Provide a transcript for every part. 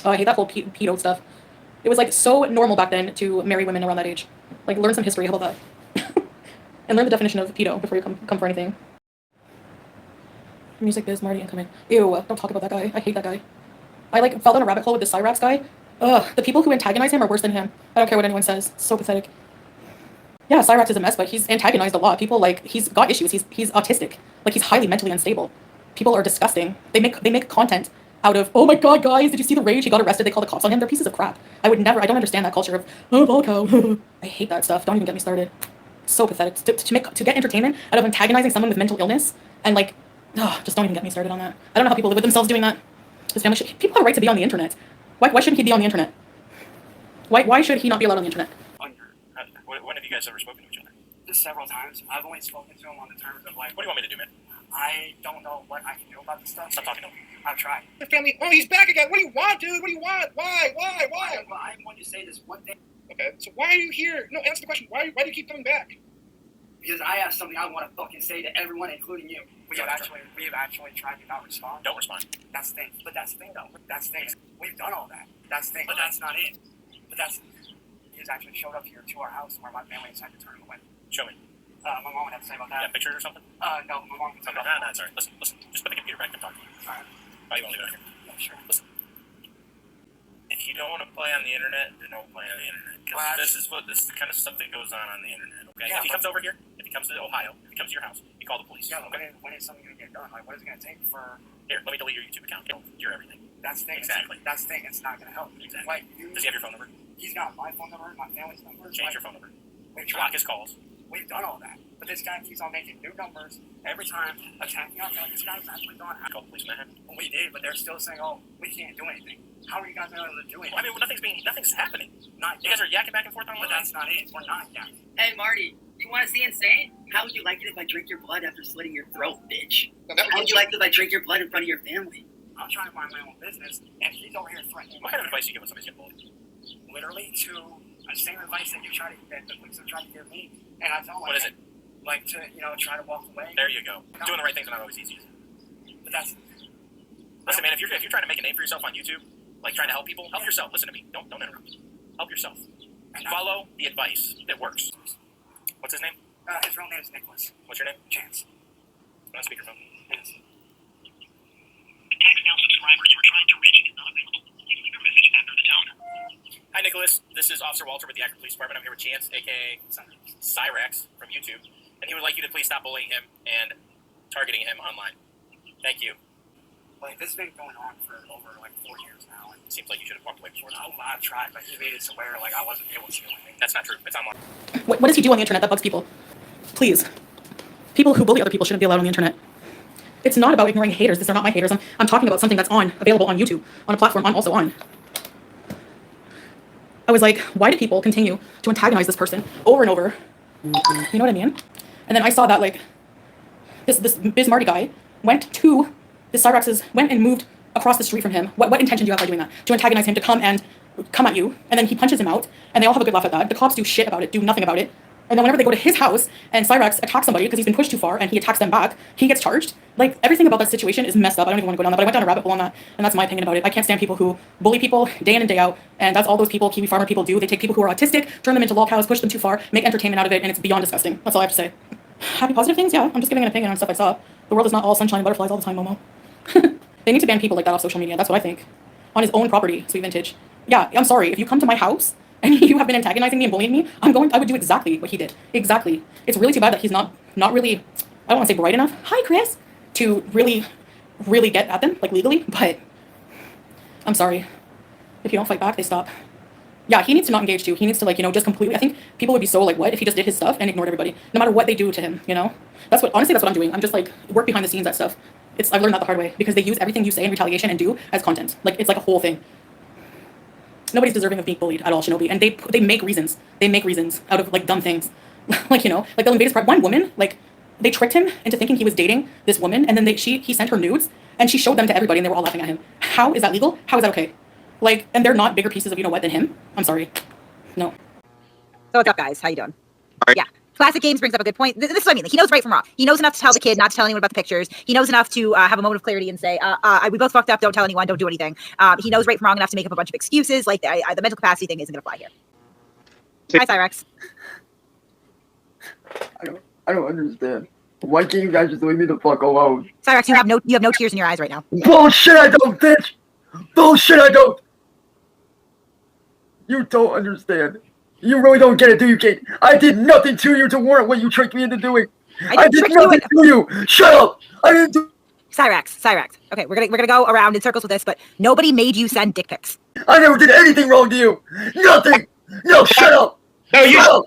Oh, I hate that whole pedo stuff. It was like so normal back then to marry women around that age. Like learn some history, how about that? And learn the definition of pedo before you come for anything. Music biz, Marty incoming. Ew, don't talk about that guy. I hate that guy. I like fell down a rabbit hole with the Cyrax guy. Ugh, the people who antagonize him are worse than him. I don't care what anyone says. So pathetic. Yeah, Cyrax is a mess, but he's antagonized a lot. People like he's got issues. He's autistic. Like he's highly mentally unstable. People are disgusting. They make content out of, oh my god, guys, did you see the rage? He got arrested. They called the cops on him. They're pieces of crap. I don't understand that culture of, oh, Volko. I hate that stuff. Don't even get me started. So pathetic. To get entertainment out of antagonizing someone with mental illness and like, just don't even get me started on that. I don't know how people live with themselves doing that. People have a right to be on the internet. Why shouldn't he be on the internet? Why should he not be allowed on the internet? When have you guys ever spoken to each other? Just several times. I've only spoken to him on the terms of like, what do you want me to do, man? I don't know what I can do about this stuff. Stop talking to him. I've tried. The family, oh, he's back again. What do you want, dude? What do you want? Why? Well, I'm going to say this one thing. Okay, so why are you here? No, answer the question. Why do you keep coming back? Because I have something I want to fucking say to everyone, including you. We have actually tried to not respond. Don't respond. That's the thing. But that's the thing, though. That's the thing. We've done all that. That's the thing. But that's not it. He's actually showed up here to our house where my family decided to turn him away. Show me. My mom would have to say about that. Yeah, pictures or something? No, my mom would say about that. No, sorry. Listen. Just put the computer back and talk to me. Alright. Oh, you want me to go here? Yeah, sure. Listen. If you don't want to play on the internet, then don't play on the internet. Because this is the kind of stuff that goes on the internet, okay? Yeah, if he comes over here, if he comes to Ohio, if he comes to your house, you call the police. Yeah, okay? When is something going to get done? Like, what is it going to take for... Here, let me delete your YouTube account. You're everything. That's the thing. Exactly. That's the thing. It's not going to help. Exactly. Like, does he have your phone number? He's got my phone number, my family's number. Change your phone number. Block his calls. We've done all that. But this guy keeps on making new numbers every time, attacking us. Like, this guy's actually gone. I called the police, man. We did, but they're still saying, oh, we can't do anything. How are you guys able to do anything? Well, I mean, nothing's happening. Not yet. You guys are yakking back and forth on But that's not it. We're not yakking. Hey, Marty, you want to see insane? How would you like it if I drink your blood after slitting your throat, bitch? How would you like it if I drink your blood in front of your family? I'm trying to mind my own business, and he's over here threatening. What kind of advice do you give when somebody's getting bullied? Literally to the same advice that the police have tried to give me, and I don't like. What is it? Like to try to walk away. There you go. No. Doing the right thing's not always easy. But that's. Listen, man. If you're trying to make a name for yourself on YouTube, like trying to help people, help yourself. Listen to me. Don't interrupt. Help yourself. And follow the advice that works. What's his name? His real name is Nicholas. What's your name? Chance. On speakerphone. Yes. Text mail subscribers you are trying to reach is not available. Please leave your message after the tone. Hi, Nicholas. This is Officer Walter with the Akron Police Department. I'm here with Chance, a.k.a. Cyrax from YouTube, and he would like you to please stop bullying him and targeting him online. Thank you. Like, this has been going on for over, 4 years now. And seems like you should have walked away before that. I've tried, but he made it to where, I wasn't able to do anything. That's not true. It's online. What does he do on the internet that bugs people? Please. People who bully other people shouldn't be allowed on the internet. It's not about ignoring haters. These are not my haters. I'm talking about something that's available on YouTube, on a platform I'm also on. I was like, why do people continue to antagonize this person over and over? You know what I mean? And then I saw that, this Biz Marty guy went and moved across the street from him. What intention do you have by doing that? To antagonize him, to come at you, and then he punches him out, and they all have a good laugh at that. The cops do shit about it, do nothing about it. And then whenever they go to his house and Cyrax attacks somebody because he's been pushed too far and he attacks them back, he gets charged. Everything about that situation is messed up. I don't even want to go down that, but I went down a rabbit hole on that, and that's my opinion about it. I can't stand people who bully people day in and day out, and that's all those people, Kiwi farmer people do. They take people who are autistic, turn them into lol cows, push them too far, make entertainment out of it, and it's beyond disgusting. That's all I have to say. Happy positive things? Yeah, I'm just giving an opinion on stuff I saw. The world is not all sunshine and butterflies all the time, Momo. They need to ban people like that off social media. That's what I think. On his own property, Sweet Vintage. Yeah, I'm sorry. If you come to my house and you have been antagonizing me and bullying me, I would do exactly what he did. Exactly. It's really too bad that he's not really, I don't want to say bright enough. Hi, Chris. To really get at them, legally. But I'm sorry. If you don't fight back, they stop. Yeah, he needs to not engage too. He needs to, just completely, I think people would be so, what if he just did his stuff and ignored everybody, no matter what they do to him, honestly, that's what I'm doing. I'm just, work behind the scenes, that stuff. I've learned that the hard way, because they use everything you say in retaliation and do as content. It's like a whole thing. Nobody's deserving of being bullied at all, Shinobi, and they make reasons. They make reasons out of, dumb things. They'll invade his one woman, they tricked him into thinking he was dating this woman, and then he sent her nudes, and she showed them to everybody, and they were all laughing at him. How is that legal? How is that okay? And they're not bigger pieces of you-know-what than him? I'm sorry. No. So what's up, guys? How you doing? Right. Yeah. Classic Games brings up a good point. This is what I mean. Like, he knows right from wrong. He knows enough to tell the kid not to tell anyone about the pictures. He knows enough to have a moment of clarity and say, we both fucked up. Don't tell anyone. Don't do anything. He knows right from wrong enough to make up a bunch of excuses. Like, the mental capacity thing isn't going to fly here. Hi, Cyrax. I don't understand. Why can't you guys just leave me the fuck alone? Cyrax, you have no tears in your eyes right now. Bullshit, I don't, bitch! Bullshit, I don't! You don't understand. You really don't get it, do you, Kate? I did nothing to you to warrant what you tricked me into doing. I did nothing to you. Shut up! I didn't do. Cyrax. Okay, we're gonna go around in circles with this, but nobody made you send dick pics. I never did anything wrong to you. Nothing. No, shut up. No, you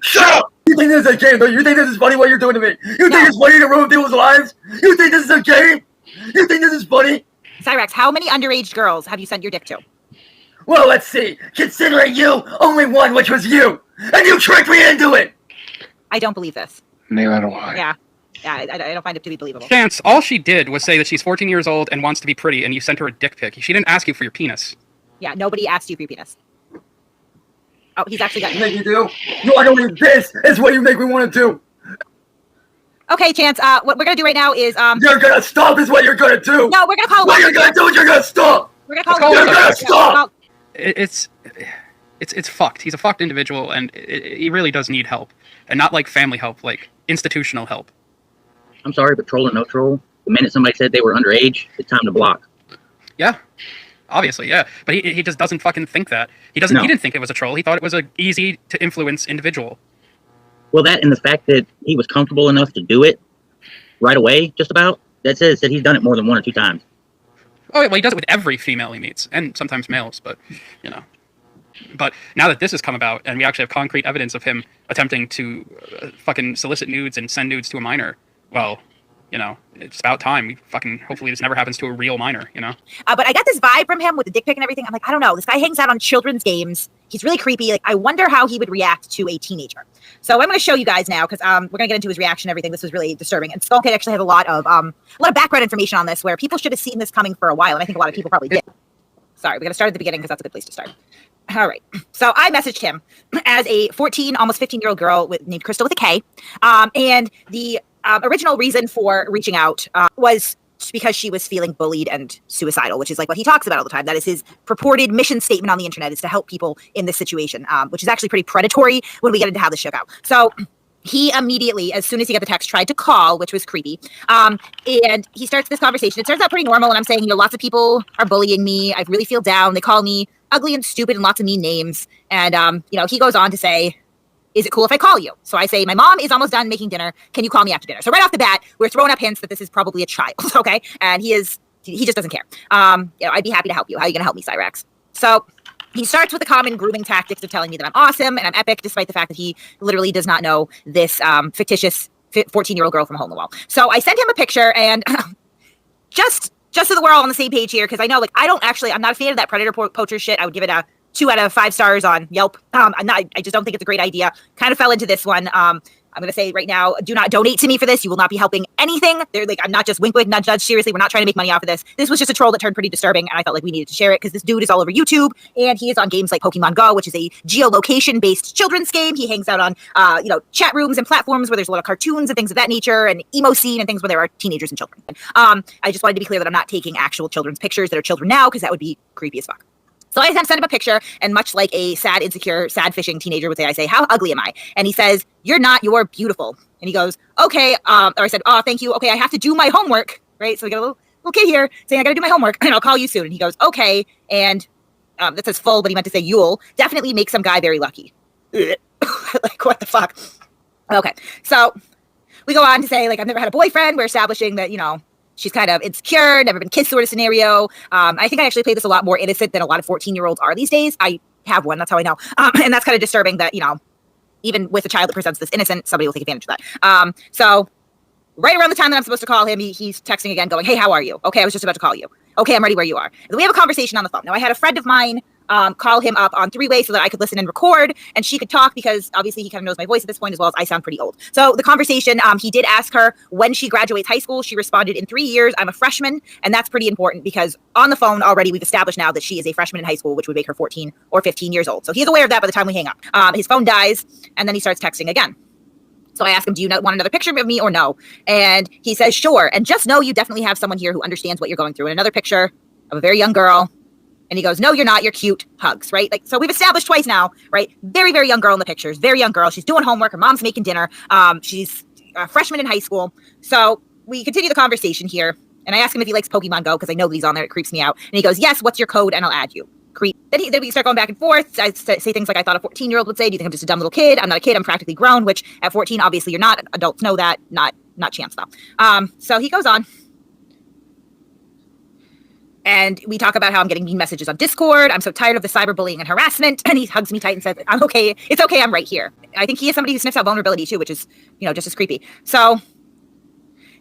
shut up. You think this is a game, though? You think this is funny what you're doing to me? You think it's funny to ruin people's lives? You think this is a game? You think this is funny? Cyrax, how many underage girls have you sent your dick to? Well, let's see. Considering you, only one, which was you. And you tricked me into it! I don't believe this. Neither do I. Yeah, I don't find it to be believable. Chance, all she did was say that she's 14 years old and wants to be pretty, and you sent her a dick pic. She didn't ask you for your penis. Yeah, nobody asked you for your penis. Oh, he's actually got... You think you do? You want to this is what you make me want to do. Okay, Chance, what we're gonna do right now is, You're gonna stop is what you're gonna do! No, we're gonna call... What you're gonna do is you're gonna stop! We're gonna call... You're gonna stop! It's fucked. He's a fucked individual, and he really does need help. And not like family help, like institutional help. I'm sorry, but troll or no troll, the minute somebody said they were underage, it's time to block. Yeah. Obviously, yeah. But he just doesn't fucking think that. He didn't think it was a troll. He thought it was a easy to influence individual. Well, that and the fact that he was comfortable enough to do it right away, just about, that says that he's done it more than 1 or 2 times. Oh, well, he does it with every female he meets, and sometimes males, but, you know. But now that this has come about, and we actually have concrete evidence of him attempting to fucking solicit nudes and send nudes to a minor, well, you know, it's about time. We fucking, hopefully this never happens to a real minor, you know? But I got this vibe from him with the dick pic and everything. I'm like, I don't know. This guy hangs out on children's games. He's really creepy. Like, I wonder how he would react to a teenager. So I'm going to show you guys now, because we're going to get into his reaction and everything. This was really disturbing. And Skullkid actually has a lot of background information on this, where people should have seen this coming for a while, and I think a lot of people probably did. Sorry, we're going to start at the beginning, because that's a good place to start. All right. So I messaged him as a 14, almost 15-year-old girl named Crystal with a K. And the original reason for reaching out was because she was feeling bullied and suicidal, which is like what he talks about all the time. That is his purported mission statement on the internet, is to help people in this situation, which is actually pretty predatory when we get into how this shook out. So he immediately, as soon as he got the text, tried to call, which was creepy. And he starts this conversation. It starts out pretty normal, and I'm saying, you know, lots of people are bullying me. I really feel down. They call me ugly and stupid and lots of mean names. And, you know, he goes on to say, is it cool if I call you? So I say, my mom is almost done making dinner. Can you call me after dinner? So right off the bat, we're throwing up hints that this is probably a child, okay? And he just doesn't care. You know, I'd be happy to help you. How are you going to help me, Cyrax? So he starts with the common grooming tactics of telling me that I'm awesome and I'm epic, despite the fact that he literally does not know this fictitious 14-year-old girl from Hole in the Wall. So I sent him a picture, and just so that we're all on the same page here, because I know, like, I'm not a fan of that predator poacher shit. I would give it a 2 out of 5 stars on Yelp. I just don't think it's a great idea. Kind of fell into this one. I'm going to say right now, do not donate to me for this. You will not be helping anything. They're like, I'm not just wink, wink, nudge, nudge. Seriously, we're not trying to make money off of this. This was just a troll that turned pretty disturbing, and I felt like we needed to share it because this dude is all over YouTube, and he is on games like Pokemon Go, which is a geolocation-based children's game. He hangs out on, chat rooms and platforms where there's a lot of cartoons and things of that nature, and emo scene and things where there are teenagers and children. I just wanted to be clear that I'm not taking actual children's pictures that are children now, because that would be creepy as fuck. So I sent him a picture, and much like a sad, insecure, sad fishing teenager would say, I say, how ugly am I? And he says, you're not, you're beautiful. And he goes, okay. Or I said, oh, thank you. Okay, I have to do my homework, right? So we got a little kid here saying, I got to do my homework, and I'll call you soon. And he goes, okay. And that says full, but he meant to say Yule. Definitely make some guy very lucky. Like, what the fuck? Okay, so we go on to say, like, I've never had a boyfriend. We're establishing that, you know, she's kind of insecure, never been kissed sort of scenario. I think I actually play this a lot more innocent than a lot of 14-year-olds are these days. I have one, that's how I know. And that's kind of disturbing that, you know, even with a child that presents this innocent, somebody will take advantage of that. So right around the time that I'm supposed to call him, he's texting again going, hey, how are you? Okay, I was just about to call you. Okay, I'm ready where you are. And we have a conversation on the phone. Now, I had a friend of mine call him up on 3-way so that I could listen and record, and she could talk because obviously he kind of knows my voice at this point, as well as I sound pretty old. So the conversation, he did ask her when she graduates high school. She responded, in 3 years. I'm a freshman, and that's pretty important because on the phone already we've established now that she is a freshman in high school, which would make her 14 or 15 years old. So he's aware of that by the time we hang up. His phone dies, and then he starts texting again. So I ask him, do you want another picture of me or no? And he says, sure. And just know you definitely have someone here who understands what you're going through. And another picture of a very young girl. And he goes, no, you're not. You're cute. Hugs, right? Like, so we've established twice now, right? Very, very young girl in the pictures. Very young girl. She's doing homework. Her mom's making dinner. She's a freshman in high school. So we continue the conversation here. And I ask him if he likes Pokemon Go because I know that he's on there. It creeps me out. And he goes, yes, what's your code? And I'll add you. Creep. Then we start going back and forth. I say things like I thought a 14-year-old would say. Do you think I'm just a dumb little kid? I'm not a kid. I'm practically grown, which at 14, obviously you're not. Adults know that. Not chance though. So he goes on. And we talk about how I'm getting mean messages on Discord. I'm so tired of the cyberbullying and harassment. And he hugs me tight and says, I'm okay. It's okay. I'm right here. I think he is somebody who sniffs out vulnerability too, which is, just as creepy. So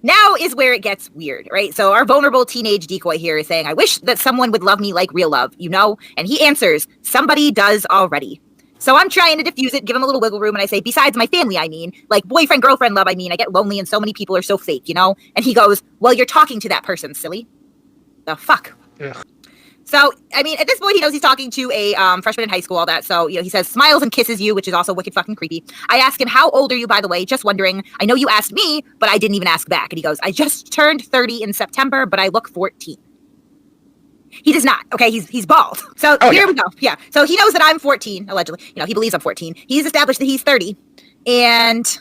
now is where it gets weird, right? So our vulnerable teenage decoy here is saying, I wish that someone would love me like real love, And he answers, somebody does already. So I'm trying to diffuse it, give him a little wiggle room. And I say, besides my family, I mean, like boyfriend, girlfriend love, I mean, I get lonely and so many people are so fake, And he goes, well, you're talking to that person, silly. The fuck? Ugh. So, I mean, at this point, he knows he's talking to a freshman in high school, all that. So, he says, smiles and kisses you, which is also wicked fucking creepy. I ask him, how old are you, by the way? Just wondering. I know you asked me, but I didn't even ask back. And he goes, I just turned 30 in September, but I look 14. He does not. Okay, he's bald. So here we go. Yeah. So he knows that I'm 14, allegedly. He believes I'm 14. He's established that he's 30. And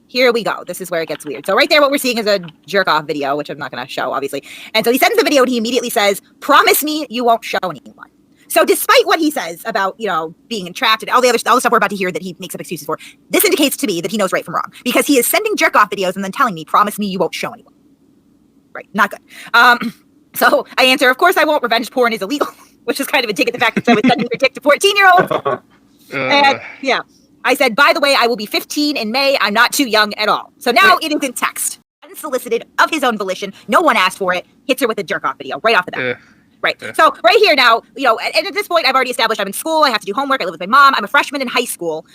here we go. This is where it gets weird. So right there, what we're seeing is a jerk-off video, which I'm not going to show, obviously. And so he sends the video, and he immediately says, promise me you won't show anyone. So despite what he says about, being entrapped and all the stuff we're about to hear that he makes up excuses for, this indicates to me that he knows right from wrong. Because he is sending jerk-off videos and then telling me, promise me you won't show anyone. Right. Not good. So I answer, of course I won't. Revenge porn is illegal, which is kind of a dig at the fact that I was sending your dick to 14-year-olds. And yeah. I said, by the way, I will be 15 in May. I'm not too young at all. So now it is in text. Unsolicited, of his own volition. No one asked for it. Hits her with a jerk-off video right off the bat. Right. So right here now, and at this point, I've already established I'm in school. I have to do homework. I live with my mom. I'm a freshman in high school.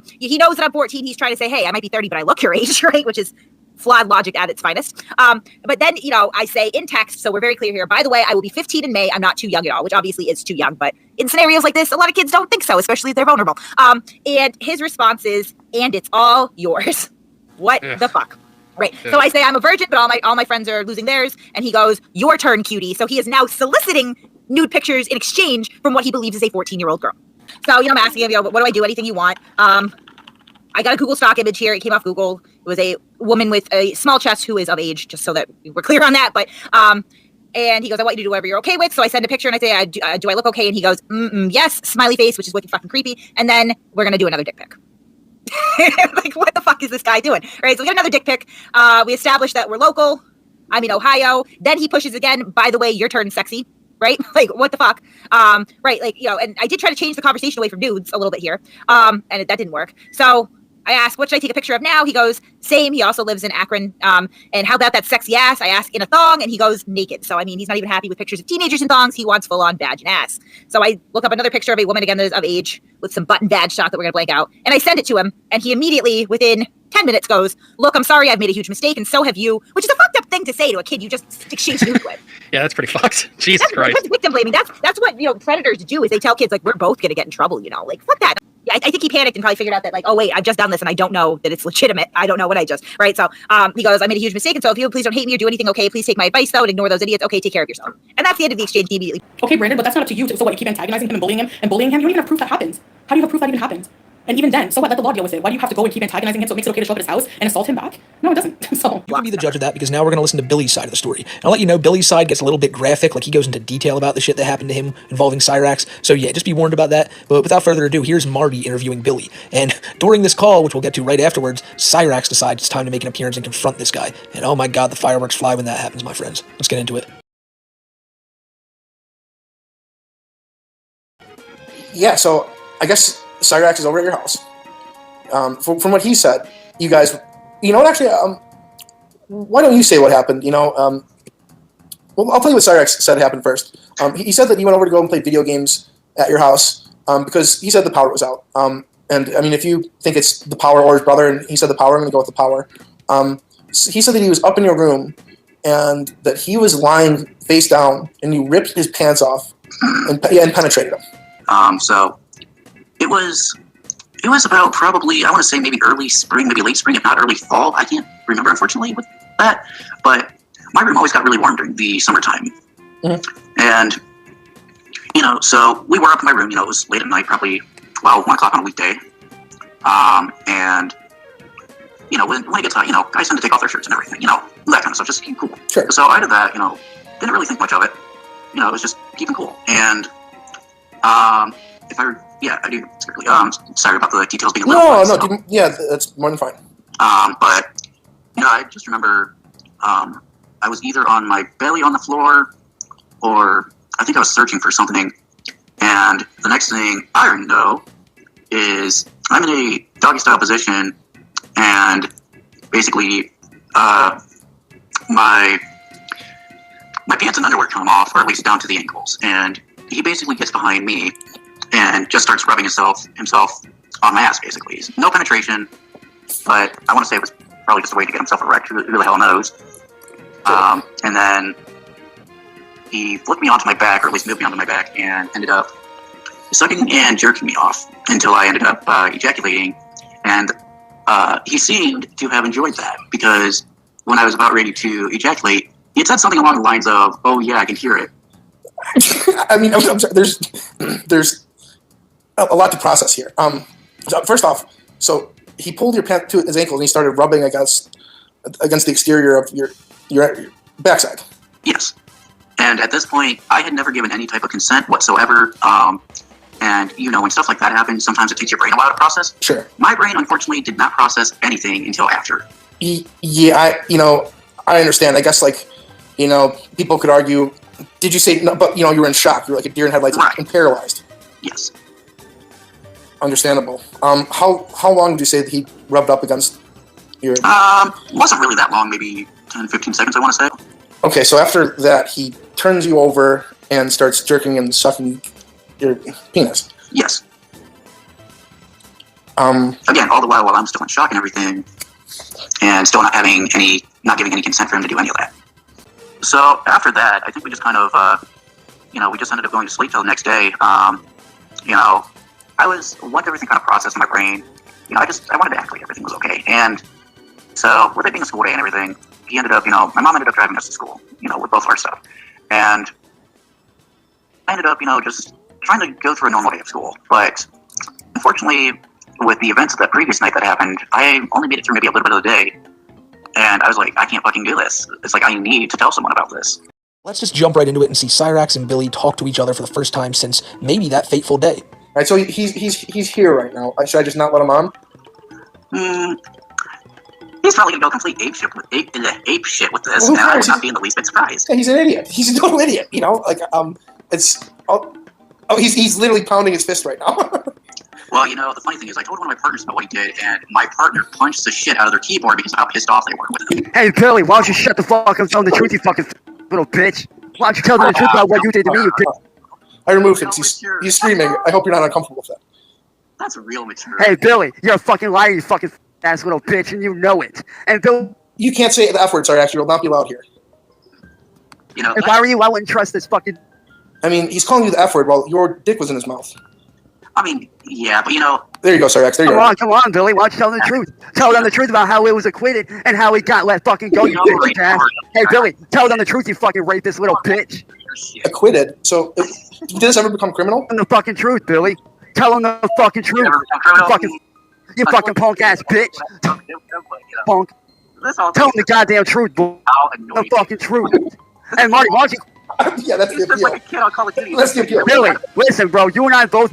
He knows that I'm 14. He's trying to say, hey, I might be 30, but I look your age, right? Which is flawed logic at its finest. But then, I say in text, so we're very clear here, by the way, I will be 15 in May. I'm not too young at all, which obviously is too young. But in scenarios like this, a lot of kids don't think so, especially if they're vulnerable. And his response is, and it's all yours. What the fuck? Right. So I say I'm a virgin, but all my friends are losing theirs. And he goes, your turn, cutie. So he is now soliciting nude pictures in exchange from what he believes is a 14-year-old girl. So, I'm asking him, what do I do? Anything you want? I got a Google stock image here. It came off Google. It was a woman with a small chest who is of age, just so that we're clear on that. But and he goes, I want you to do whatever you're okay with. So I send a picture and I say, do I look okay? And he goes, yes, smiley face, which is wicked fucking creepy. And then we're going to do another dick pic. Like, what the fuck is this guy doing? Right. So we get another dick pic. We established that we're local. I'm in Ohio. Then he pushes again. By the way, your turn, sexy. Right? Like, what the fuck? Right. Like, and I did try to change the conversation away from dudes a little bit here. And that didn't work. So I asked, what should I take a picture of now? He goes, same. He also lives in Akron. And how about that sexy ass? I ask, in a thong, and he goes, naked. So, I mean, he's not even happy with pictures of teenagers in thongs. He wants full-on badge and ass. So I look up another picture of a woman, again, that is of age, with some button badge stock that we're going to blank out. And I send it to him, and he immediately, within 10 minutes, goes, look, I'm sorry, I've made a huge mistake, and so have you, which is a fucked up thing to say to a kid you just exchanged nudes with. Yeah, that's pretty fucked. Jesus Christ. That's victim blaming. That's what, predators do, is they tell kids, like, we're both going to get in trouble, like, fuck that. Yeah, I think he panicked and probably figured out that, like, oh, wait, I've just done this and I don't know that it's legitimate. I don't know what I just, right? So he goes, I made a huge mistake. And so if you please don't hate me or do anything, okay, please take my advice, though, and ignore those idiots. Okay, take care of yourself. And that's the end of the exchange immediately. Okay, Brandon, but that's not up to you. So what, you keep antagonizing him and bullying him? You don't even have proof that happens. How do you have proof that even happens? And even then, so what? Let the law deal with it. Why do you have to go and keep antagonizing him so it makes it okay to show up at his house and assault him back? No, it doesn't. So you can be the judge of that, because now we're going to listen to Billy's side of the story. And I'll let you know, Billy's side gets a little bit graphic. Like, he goes into detail about the shit that happened to him involving Cyraxx. So yeah, just be warned about that. But without further ado, here's Marty interviewing Billy. And during this call, which we'll get to right afterwards, Cyraxx decides it's time to make an appearance and confront this guy. And oh my god, the fireworks fly when that happens, my friends. Let's get into it. Yeah, so I guess Cyraxx is over at your house. From what he said, you guys, actually, why don't you say what happened? Well, I'll tell you what Cyraxx said happened first. He said that he went over to go and play video games at your house because he said the power was out. And I mean, if you think it's the power or his brother, and he said the power, I'm going to go with the power. So he said that he was up in your room and that he was lying face down and you ripped his pants off and penetrated him. So it was It was about probably, I want to say maybe early spring, maybe late spring, if not early fall. I can't remember, unfortunately, with that. But my room always got really warm during the summertime. And, you know, so we were up in my room, you know, it was late at night, probably 12, 1 o'clock on a weekday. And, you know, when it gets hot, you know, guys tend to take off their shirts and everything, you know, that kind of stuff, just keep cool. Sure. So I did that, you know, didn't really think much of it. You know, it was just keeping cool. And, if I, yeah, I do, sorry about the details being a little that's more than fine. But, you know, I just remember, I was either on my belly on the floor, or I think I was searching for something, and the next thing I know is I'm in a doggy-style position, and basically, my pants and underwear come off, or at least down to the ankles, and he basically gets behind me and just starts rubbing himself on my ass, basically. No penetration, but I want to say it was probably just a way to get himself erect. Who the hell knows? And then he flipped me onto my back, or at least moved me onto my back, and ended up sucking and jerking me off until I ended up ejaculating. And he seemed to have enjoyed that, because when I was about ready to ejaculate, he had said something along the lines of, "Oh yeah, I can hear it." I mean, I'm sorry, there's a lot to process here. So first off, so he pulled your pant to his ankles and he started rubbing against the exterior of your backside. Yes. And at this point, I had never given any type of consent whatsoever. And, you know, when stuff like that happens, sometimes it takes your brain a while to process. Sure. My brain, unfortunately, did not process anything until after. Yeah, I understand. I guess, like, you know, people could argue, did you say, no, but, you know, you were in shock. You were like a deer in headlights, right, and paralyzed. Yes. Understandable. How long did you say that he rubbed up against your... Wasn't really that long, maybe 10, 15 seconds, I want to say. Okay, so after that, he turns you over and starts jerking and sucking your penis. Yes. Again, all the while I'm still in shock and everything, and still not giving any consent for him to do any of that. So after that, I think we just kind of, you know, we just ended up going to sleep till the next day. You know, once everything kind of processed in my brain, you know, I wanted to act like everything was okay. And so with it being a school day and everything, he ended up, you know, my mom ended up driving us to school, you know, with both of our stuff. And I ended up, you know, just trying to go through a normal day of school. But unfortunately, with the events of that previous night that happened, I only made it through maybe a little bit of the day. And I was like, I can't fucking do this. It's like, I need to tell someone about this. Let's just jump right into it and see Cyrax and Billy talk to each other for the first time since maybe that fateful day. All right, so he's here right now. Should I just not let him on? He's probably gonna go complete ape shit with this, and I would not be in the least bit surprised. Yeah, he's an idiot. He's a total idiot. You know, like he's literally pounding his fist right now. Well, you know, the funny thing is, I told one of my partners about what he did, and my partner punched the shit out of their keyboard because of how pissed off they were with him. Hey, Billy, why don't you shut the fuck up and tell them the truth, you fucking little bitch? Why don't you tell them the truth about what you did to me, you bitch? I removed him. He's screaming. I hope you're not uncomfortable with that. That's real mature. Hey, Billy, you're a fucking liar, you fucking ass little bitch, and you know it. And Bill, you can't say the F word, sorry, actually, it will not be allowed here. You know, if I were you, I wouldn't trust this fucking... I mean, he's calling you the F word while your dick was in his mouth. I mean, yeah, but you know... There you go, Cyrax, there you go. Come on, Billy, why don't you tell them the truth? Tell them the truth about how it was acquitted and how he got let fucking go, you bitch ass. Hey, Billy, tell them the truth, you fucking rapist little bitch. Acquitted? So, did this ever become criminal? Tell them the fucking truth, Billy. Tell them the fucking truth. You fucking punk ass bitch. Punk. Tell them the goddamn truth, boy. The fucking truth. And Marty, why don't you... Yeah, that's the appeal. Like a kid on Call of Duty. That's the appeal. Billy, listen, bro. You and I both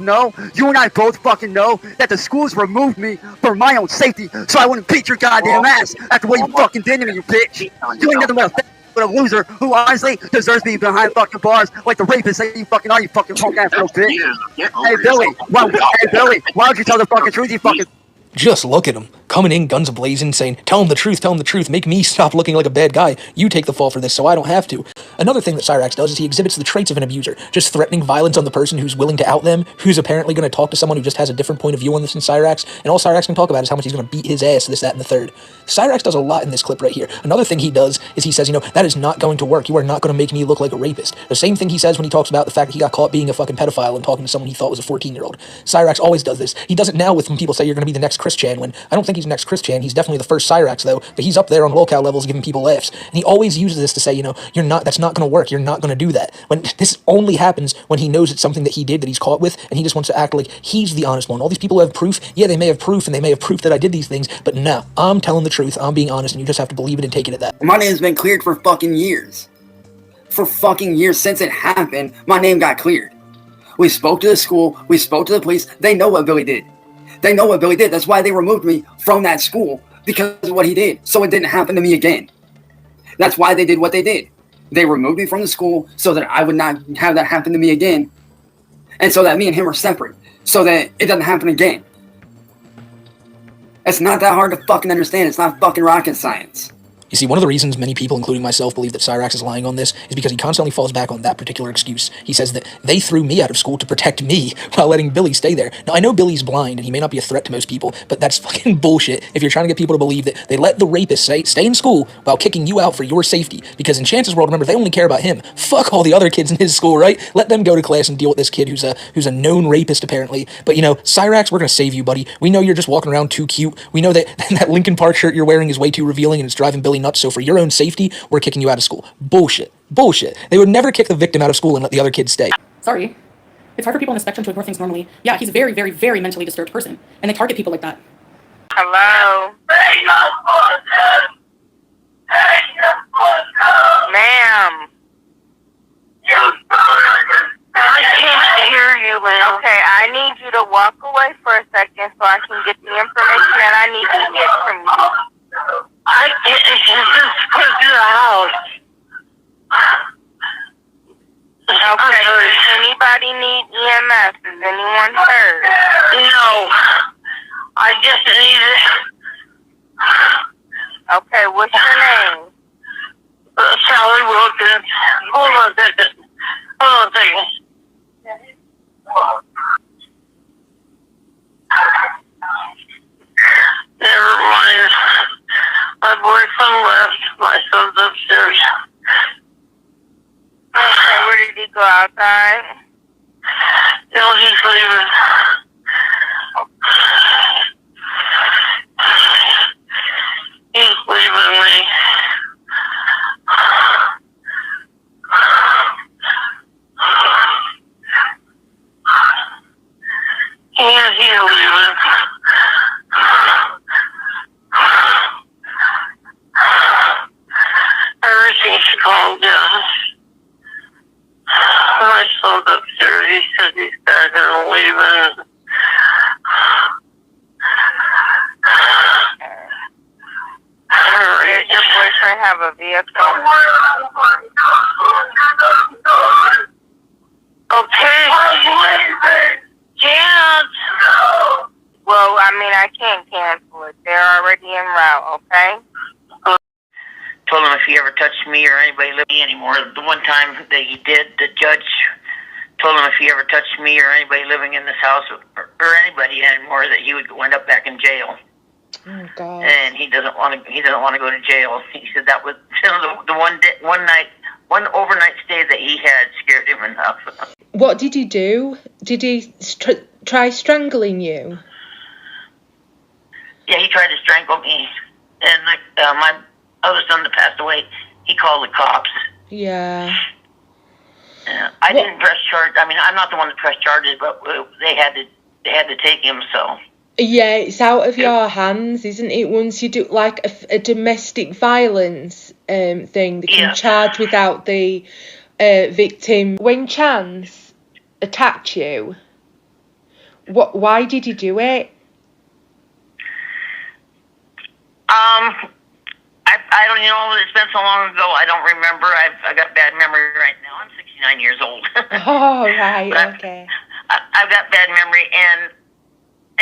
fucking know that the schools removed me for my own safety, so I wouldn't beat your goddamn ass after what you fucking did to me, you bitch. You ain't nothing but a loser who honestly deserves to be behind fucking bars like the rapist that you fucking are, you fucking punk ass little bitch. Hey, Billy, why don't you tell the fucking truth, you fucking... Just look at him. coming in guns a-blazing, saying, tell him the truth, make me stop looking like a bad guy. You take the fall for this so I don't have to. Another thing that Cyraxx does is he exhibits the traits of an abuser, just threatening violence on the person who's willing to out them, who's apparently going to talk to someone who just has a different point of view on this than Cyraxx, and all Cyraxx can talk about is how much he's going to beat his ass, this, that, and the third. Cyraxx does a lot in this clip right here. Another thing he does is he says, that is not going to work. You are not going to make me look like a rapist. The same thing he says when he talks about the fact that he got caught being a fucking pedophile and talking to someone he thought was a 14-year-old. Cyraxx always does this. He does it now with when people say you're going to be the next Chris Chan, when I don't think he's the next Chris Chan. He's definitely the first Cyraxx, though, but he's up there on lolcow levels giving people laughs. And he always uses this to say, that's not going to work. You're not going to do that. When this only happens when he knows it's something that he did, that he's caught with, and he just wants to act like he's the honest one. All these people who have proof, yeah, they may have proof, and they may have proof that I did these things, but no, I'm telling the truth, I'm being honest, and you just have to believe it and take it at that. My name's been cleared for fucking years. For fucking years since it happened, my name got cleared. We spoke to the school, we spoke to the police, they know what Billy did. They know what Billy did. That's why they removed me from that school, because of what he did, so it didn't happen to me again. That's why they did what they did. They removed me from the school so that I would not have that happen to me again, and so that me and him are separate, so that it doesn't happen again. It's not that hard to fucking understand. It's not fucking rocket science. You see, one of the reasons many people, including myself, believe that Cyraxx is lying on this is because he constantly falls back on that particular excuse. He says that they threw me out of school to protect me while letting Billy stay there. Now, I know Billy's blind and he may not be a threat to most people, but that's fucking bullshit if you're trying to get people to believe that they let the rapist stay in school while kicking you out for your safety. Because in Chance's world, remember, they only care about him. Fuck all the other kids in his school, right? Let them go to class and deal with this kid who's a known rapist, apparently. But, Cyraxx, we're gonna save you, buddy. We know you're just walking around too cute. We know that that Linkin Park shirt you're wearing is way too revealing and it's driving Billy nuts, so for your own safety, we're kicking you out of school. Bullshit. They would never kick the victim out of school and let the other kids stay. Sorry. It's hard for people on the spectrum to ignore things normally. Yeah, he's a very, very, very mentally disturbed person, and they target people like that. Hello? Ma'am. I can't hear you, ma'am. Okay, I need you to walk away for a second so I can get the information that I need to get from you. I can't just go to the house. Okay, does anybody need EMS? Is anyone hurt? No. I just need it. Okay, what's your name? Sally Wilkins. Hold on a second. Never mind. My boyfriend left. My son's upstairs. Okay, where did he go? Outside? No, he's leaving. He's leaving me. Yeah, he's leaving. Everything's calmed down. My son's upstairs. He said he's back and leaving. Does your boyfriend have a vehicle? Okay. Can't. Well, I can't cancel it. They're already en route, okay? Told him if he ever touched me or anybody living anymore. The one time that he did, the judge told him if he ever touched me or anybody living in this house or anybody anymore, that he would end up back in jail. Oh God! And he doesn't want to go to jail. He said that was the one overnight stay that he had scared him enough. What did he do? Did he try strangling you? Yeah, he tried to strangle me, and my other son that passed away, he called the cops. Yeah. I didn't press charge. I'm not the one that pressed charges, but they had to take him. So. Yeah, it's out of your hands, isn't it? Once you do like a domestic violence thing, they can charge without the victim. When Chance attacked you, why did he do it? I don't know. It's been so long ago. I don't remember. I got bad memory right now. I'm 69 years old. Oh right, okay. I've got bad memory, and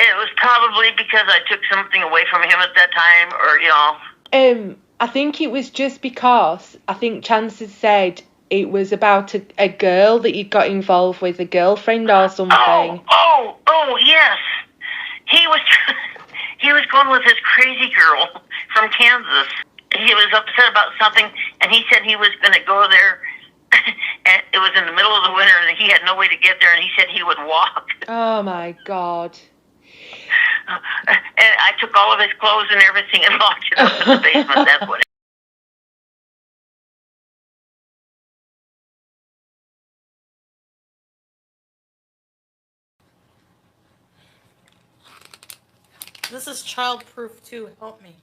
It was probably because I took something away from him at that time, or, you know. I think it was just because I think Chances said it was about a girl that you got involved with, a girlfriend or something. Oh, yes. He was going with this crazy girl from Kansas. He was upset about something, and he said he was going to go there, and it was in the middle of the winter, and he had no way to get there, and he said he would walk. Oh, my God. And I took all of his clothes and everything and locked it up in the basement. That's what. This is childproof too. Help me.